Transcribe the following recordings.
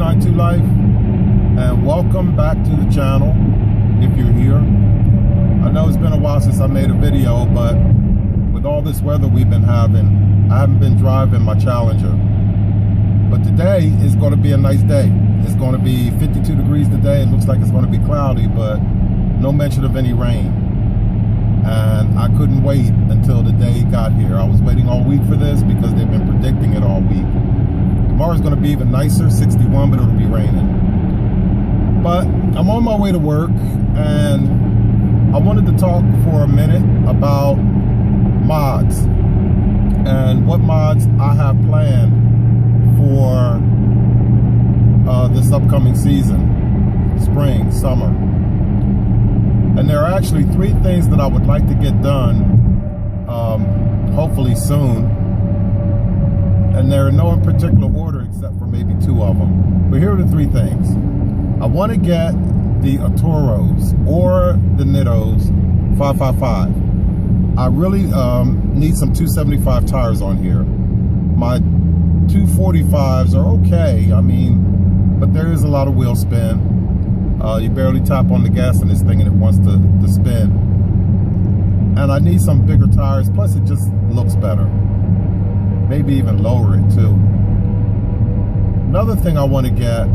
392 Life, and welcome back to the channel if you're here. I know it's been a while since I made a video, but with all this weather we've been having, I haven't been driving my Challenger. But today is going to be a nice day. It's going to be 52 degrees today. It looks like it's going to be cloudy, but no mention of any rain. And I couldn't wait until the day got here. I was waiting all week for this because they've been predicting it all week. Tomorrow's going to be even nicer, 61, but it'll be raining. But I'm on my way to work, and I wanted to talk for a minute about mods and what mods I have planned for this upcoming season, spring, summer. And there are actually 3 things that I would like to get done, hopefully soon. And they're in no particular order except for maybe 2 of them. But here are the 3 things. I want to get the Arturos or the Nittos 555. I really need some 275 tires on here. My 245s are okay, I mean, but there is a lot of wheel spin. You barely tap on the gas in this thing and it wants to spin. And I need some bigger tires, plus it just looks better. Maybe even lower it too. Another thing I want to get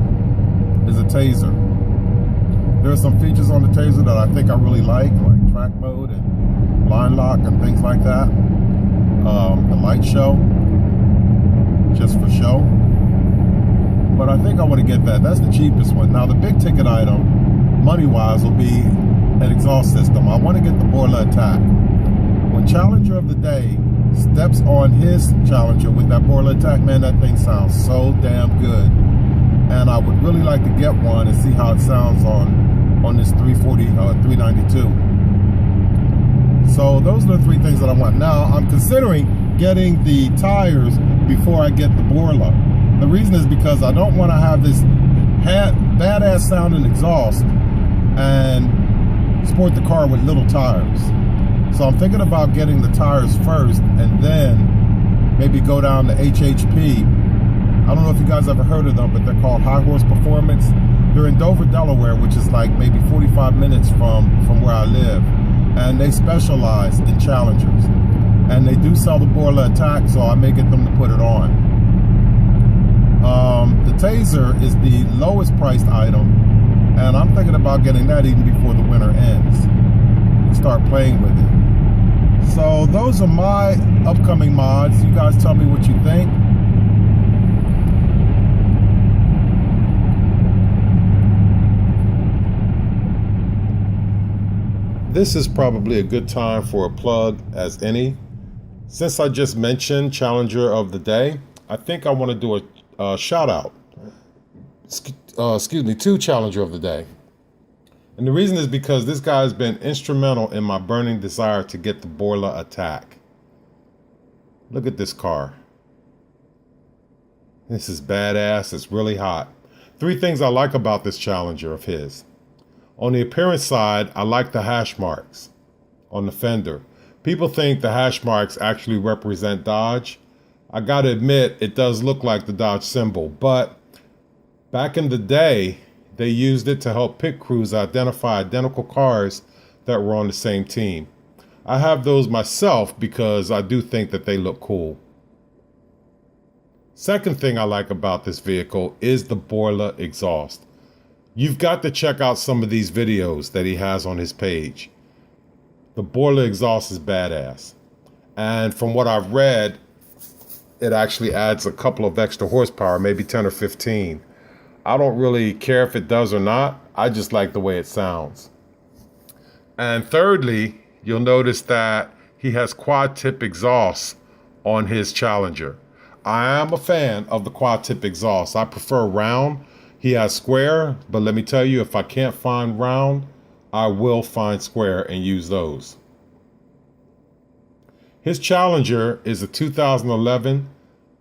is a Tazer. There are some features on the Tazer that I think I really like track mode and line lock and things like that. The light show, just for show. But I think I want to get that. That's the cheapest one. Now the big ticket item, money-wise, will be an exhaust system. I want to get the Borla Attack. When Challenger of the Day steps on his Challenger with that Borla Attack, man, that thing sounds so damn good. And I would really like to get one and see how it sounds on this 392. So those are the 3 things that I want. Now I'm considering getting the tires before I get the Borla. The reason is because I don't want to have this badass sounding exhaust and sport the car with little tires. So I'm thinking about getting the tires first and then maybe go down to HHP. I don't know if you guys ever heard of them, but they're called High Horse Performance. They're in Dover, Delaware, which is like maybe 45 minutes from where I live. And they specialize in Challengers. And they do sell the Borla Attack, so I may get them to put it on. The Tazer is the lowest priced item, and I'm thinking about getting that even before the winter ends. Start playing with it. So those are my upcoming mods. You guys tell me what you think. This is probably a good time for a plug as any. Since I just mentioned Challenger of the Day, I think I want to do a shout out. To Challenger of the Day. And the reason is because this guy has been instrumental in my burning desire to get the Borla Attack. Look at this car. This is badass. It's really hot. 3 things I like about this Challenger of his. On the appearance side, I like the hash marks on the fender. People think the hash marks actually represent Dodge. I gotta admit, it does look like the Dodge symbol, but back in the day, they used it to help pit crews identify identical cars that were on the same team. I have those myself because I do think that they look cool. Second thing I like about this vehicle is the Borla exhaust. You've got to check out some of these videos that he has on his page. The Borla exhaust is badass. And from what I've read, it actually adds a couple of extra horsepower, maybe 10 or 15. I don't really care if it does or not. I just like the way it sounds. And thirdly, you'll notice that he has quad tip exhaust on his Challenger. I am a fan of the quad tip exhaust. I prefer round. He has square, but let me tell you, if I can't find round, I will find square and use those. His Challenger is a 2011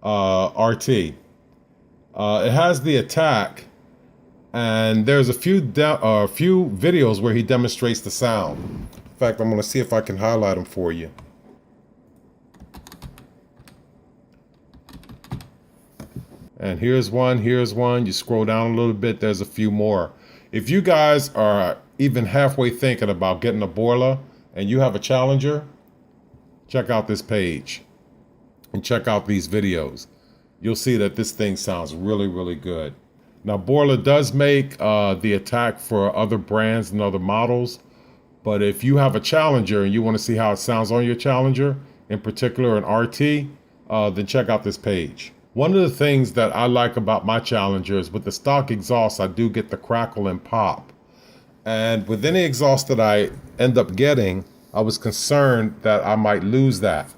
RT. It has the Attack, and there's a few videos where he demonstrates the sound. In fact, I'm going to see if I can highlight them for you. And here's one, here's one. You scroll down a little bit, there's a few more. If you guys are even halfway thinking about getting a boiler and you have a Challenger, check out this page and check out these videos. You'll see that this thing sounds really, really good. Now, Boiler does make the attack for other brands and other models, but if you have a Challenger and you want to see how it sounds on your Challenger, in particular an RT, then check out this page. One of the things that I like about my Challenger is with the stock exhaust, I do get the crackle and pop. And with any exhaust that I end up getting, I was concerned that I might lose that.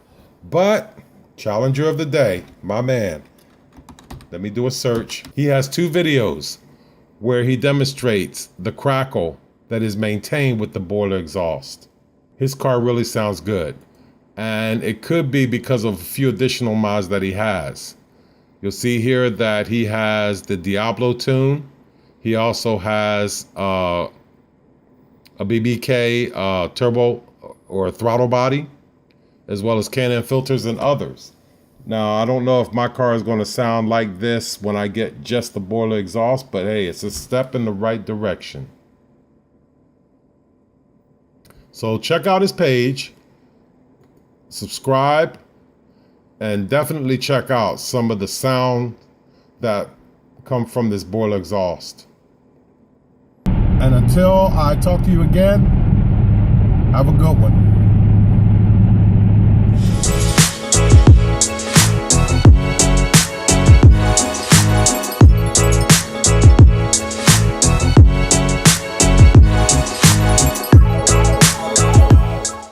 But Challenger of the day, my man. Let me do a search. He has 2 videos where he demonstrates the crackle that is maintained with the Boiler exhaust. His car really sounds good. And it could be because of a few additional mods that he has. You'll see here that he has the Diablo tune. He also has a BBK turbo or throttle body, as well as Can-Am filters and others. Now, I don't know if my car is going to sound like this when I get just the Boiler exhaust, but hey, it's a step in the right direction. So check out his page, subscribe, and definitely check out some of the sound that come from this Boiler exhaust. And until I talk to you again, have a good one.